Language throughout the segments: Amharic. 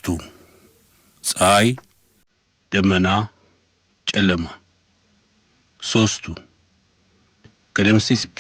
ሶስቱ ፀሐይ፣ ደመና፣ ጨለማ። ሶስቱ ከደምሴ ጽጌ።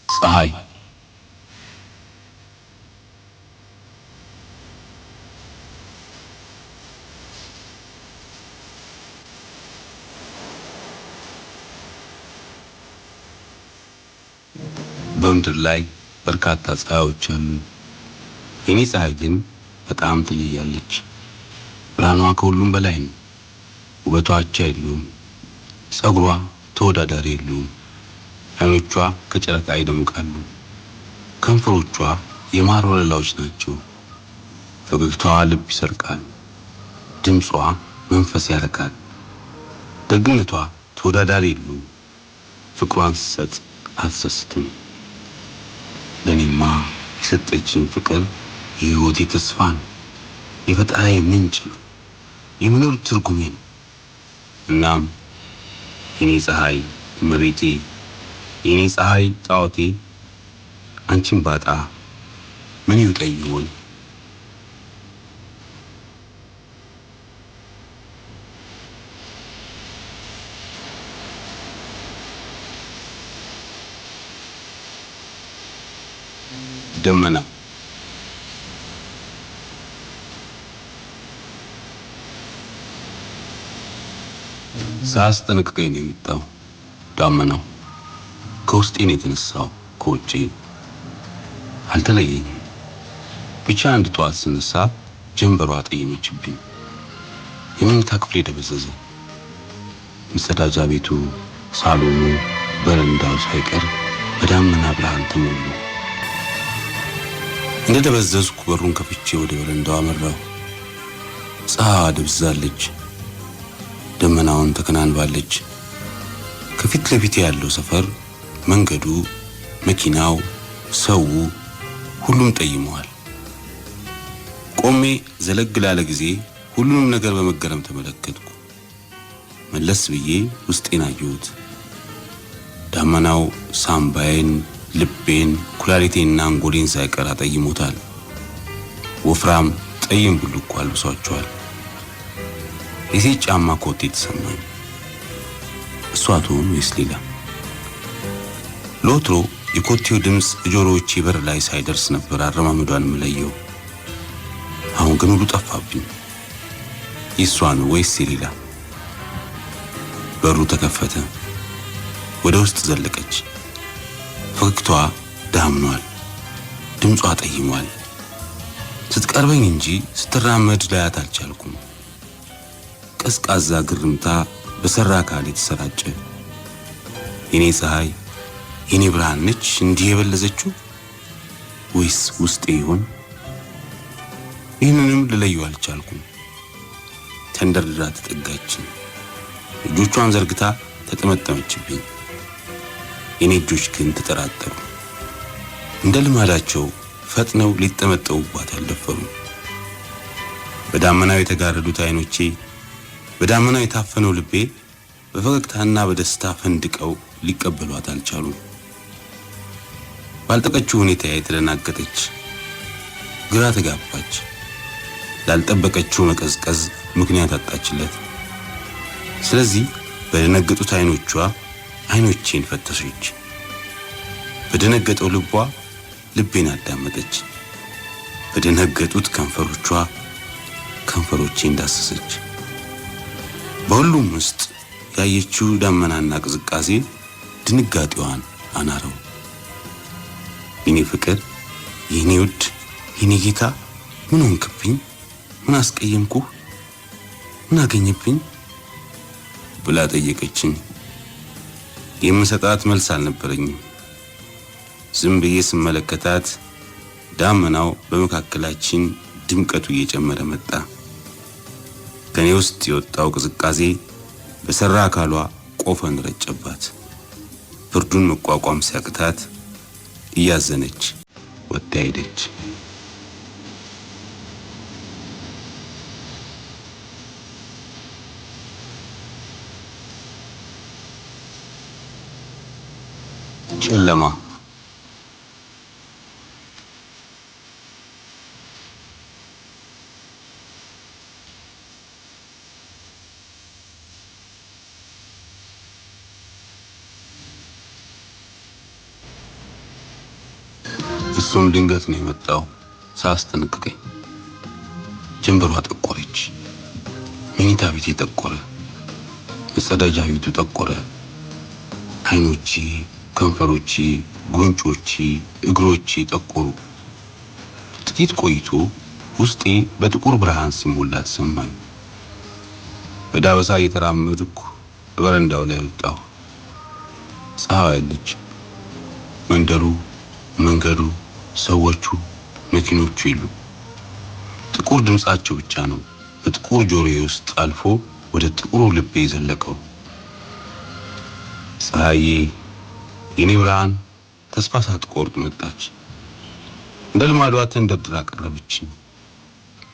ፀሐይ በምድር ላይ በርካታ ፀሐዮች አሉ። የኔ ፀሐይ ግን በጣም ትለያለች። ብርሃኗ ከሁሉም በላይ ነው። ውበቷ አቻ የለውም። ፀጉሯ ተወዳዳሪ የለውም። አይኖቿ ከጨረቃ ይደምቃሉ። ከንፈሮቿ የማር ወለላዎች ናቸው። ፈገግታዋ ልብ ይሰርቃል። ድምጿ መንፈስ ያረካል። ደግነቷ ተወዳዳሪ የለውም። ፍቅሯን ስትሰጥ አትሰስትም። ለኔማ የሰጠችኝ ፍቅር የህይወቴ ተስፋ ነው። የፈጣሪዬ ምንጭ ነው። የመኖር ትርጉሜ ነው። እናም የኔ ፀሐይ መሬቴ፣ የኔ ፀሐይ ጣዖቴ፣ አንቺን ባጣ ምን ይውጠኝ ይሆን? ደመና ሳያስጠነቅቀኝ ነው የመጣው ዳመናው። ከውስጤ ነው የተነሳው ከውጪ አልተለየኝም። ብቻ አንድ ጠዋት ስነሳ ጀንበሯ ጠየመችብኝ። የመኝታ ክፍሌ ደበዘዘ። መጸዳጃ ቤቱ፣ ሳሎኑ፣ በረንዳው ሳይቀር በዳመና ብርሃን ተሞሉ። እንደደበዘዝኩ በሩን ከፍቼ ወደ በረንዳው አመራሁ። ፀሐይዋ ደብዝዛለች። ደመናውን ተከናንባለች። ከፊት ለፊት ያለው ሰፈር፣ መንገዱ፣ መኪናው፣ ሰው ሁሉም ጠይመዋል። ቆሜ ዘለግ ላለ ጊዜ ሁሉንም ነገር በመገረም ተመለከትኩ። መለስ ብዬ ውስጤን አየሁት። ዳመናው ሳምባዬን፣ ልቤን፣ ኩላሊቴንና አንጎሌን ሳይቀር አጠይሞታል። ወፍራም ጠይም ብልኮ አልብሷቸዋል። የሴት ጫማ ኮቴ ተሰማኝ። እሷ ትሆን ወይስ ሌላ? ለወትሮ የኮቴው ድምፅ ጆሮዎቼ በር ላይ ሳይደርስ ነበር አረማመዷን የምለየው። አሁን ግን ሁሉ ጠፋብኝ። የእሷ ነው ወይስ ሌላ? በሩ ተከፈተ። ወደ ውስጥ ዘለቀች። ፈገግታዋ ዳምኗል። ድምጿ ጠይሟል። ስትቀርበኝ እንጂ ስትራመድ ላያት አልቻልኩም። ቀዝቃዛ ግርምታ በሰራ አካል የተሰራጨ። የኔ ፀሐይ፣ የኔ ብርሃን ነች እንዲህ የበለዘችው ወይስ ውስጤ ይሆን? ይህንንም ልለየው አልቻልኩም። ተንደርድራ ተጠጋችኝ። እጆቿን ዘርግታ ተጠመጠመችብኝ። የኔ እጆች ግን ተጠራጠሩ። እንደ ልማዳቸው ፈጥነው ሊጠመጠሙባት አልደፈሩም። በዳመናው የተጋረዱት አይኖቼ፣ በዳመናው የታፈነው ልቤ በፈገግታና በደስታ ፈንድቀው ሊቀበሏት አልቻሉም። ባልጠቀችው ሁኔታ የተደናገጠች፣ ግራ ተጋባች። ላልጠበቀችው መቀዝቀዝ ምክንያት አጣችለት። ስለዚህ በደነገጡት አይኖቼን ፈተሸች። በደነገጠው ልቧ ልቤን አዳመጠች። በደነገጡት ከንፈሮቼን ዳሰሰች። በሁሉም ውስጥ ያየችው ዳመናና ቅዝቃዜ ድንጋጤዋን አናረው። የኔ ፍቅር፣ የኔ ውድ የኔ ጌታ ምን ሆንክብኝ? ምን አስቀየምኩህ? ምን አገኘብኝ? ብላ ጠየቀችኝ። የምሰጣት መልስ አልነበረኝም። ዝም ብዬ ስመለከታት ዳመናው በመካከላችን ድምቀቱ እየጨመረ መጣ። ከኔ ውስጥ የወጣው ቅዝቃዜ በሰራ አካሏ ቆፈን ረጨባት። ብርዱን መቋቋም ሲያቅታት እያዘነች ወጣ ሄደች። ጨለማ እሱም ድንገት ነው የመጣው ሳያስጠነቅቀኝ። ጀንበሯ ጠቆረች። መኝታ ቤቴ ጠቆረ። መጸዳጃ ቤቱ ጠቆረ። አይኖቼ፣ ከንፈሮቼ፣ ጉንጮቼ፣ እግሮቼ ጠቆሩ። ጥቂት ቆይቶ ውስጤ በጥቁር ብርሃን ሲሞላ ተሰማኝ። በዳበሳ እየተራመድኩ በረንዳው ላይ ወጣሁ። ፀሐይ አለች። መንደሩ፣ መንገዱ፣ ሰዎቹ፣ መኪኖቹ የሉ። ጥቁር ድምጻቸው ብቻ ነው በጥቁር ጆሮዬ ውስጥ አልፎ ወደ ጥቁሩ ልቤ ዘለቀው። ፀሐዬ የኔ ብርሃን ተስፋ ሳትቆርጥ መጣች። እንደ ልማዷ ተንደርድራ ቀረበችኝ።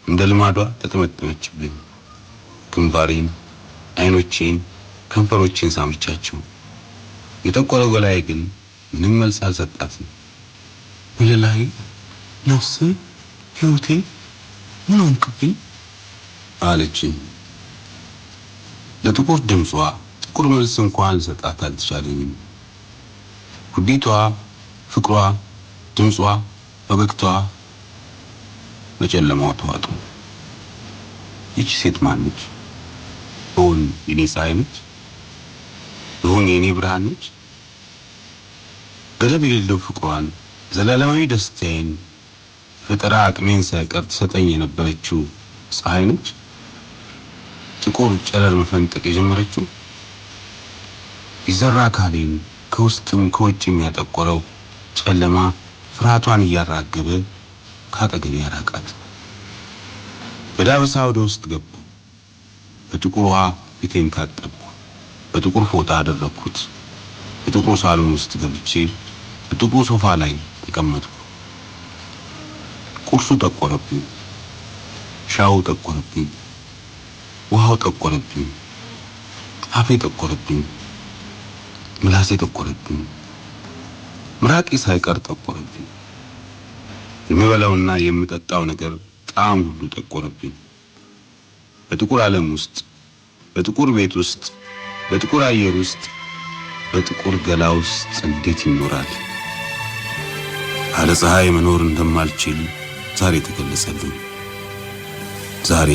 እንደ ልማዷ ተጠመጠመችብኝ። ግንባሬን፣ አይኖቼን፣ ከንፈሮቼን ሳመቻቸው። የጠቆረው ገላዬ ግን ምንም መልስ አልሰጣትም። ወለላይ ነፍሴ፣ ህይወቴ ምን ሆንክብኝ አለችኝ። ለጥቁር ድምጿ ጥቁር መልስ እንኳን ልሰጣት አልተቻለኝም። ውዲቷ፣ ፍቅሯ፣ ድምጿ፣ ፈገግታዋ በጨለማው ተዋጡ። ይቺ ሴት ማነች? እውን የኔ ፀሐይ ነች? እውን የኔ ብርሃን ነች? ገደብ የሌለው ፍቅሯን፣ ዘላለማዊ ደስታዬን፣ ፈጠራ አቅሜን ሳይቀር ትሰጠኝ የነበረችው ፀሐይ ነች? ጥቁር ጨረር መፈንጠቅ የጀመረችው የዘራ አካሌን ከውስጥም ከውጭም ያጠቆረው ጨለማ ፍርሃቷን እያራገበ ካጠገቤ ያራቃት። በዳበሳ ወደ ውስጥ ገቡ። በጥቁር ውሃ ፊቴን ታጠብኩ። በጥቁር ፎጣ አደረኩት። በጥቁር ሳሎን ውስጥ ገብቼ በጥቁር ሶፋ ላይ ተቀመጥኩ። ቁርሱ ጠቆረብኝ። ሻው ጠቆረብኝ። ውሃው ጠቆረብኝ። አፌ ጠቆረብኝ። ምላሴ ጠቆረብኝ። ምራቄ ሳይቀር ጠቆረብኝ። የምበላውና የምጠጣው ነገር ጣዕም ሁሉ ጠቆረብኝ። በጥቁር ዓለም ውስጥ፣ በጥቁር ቤት ውስጥ፣ በጥቁር አየር ውስጥ፣ በጥቁር ገላ ውስጥ እንዴት ይኖራል? አለ ፀሐይ መኖር እንደማልችል ዛሬ ተገለጸልኝ። ዛሬ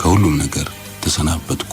ከሁሉም ነገር ተሰናበትኩ።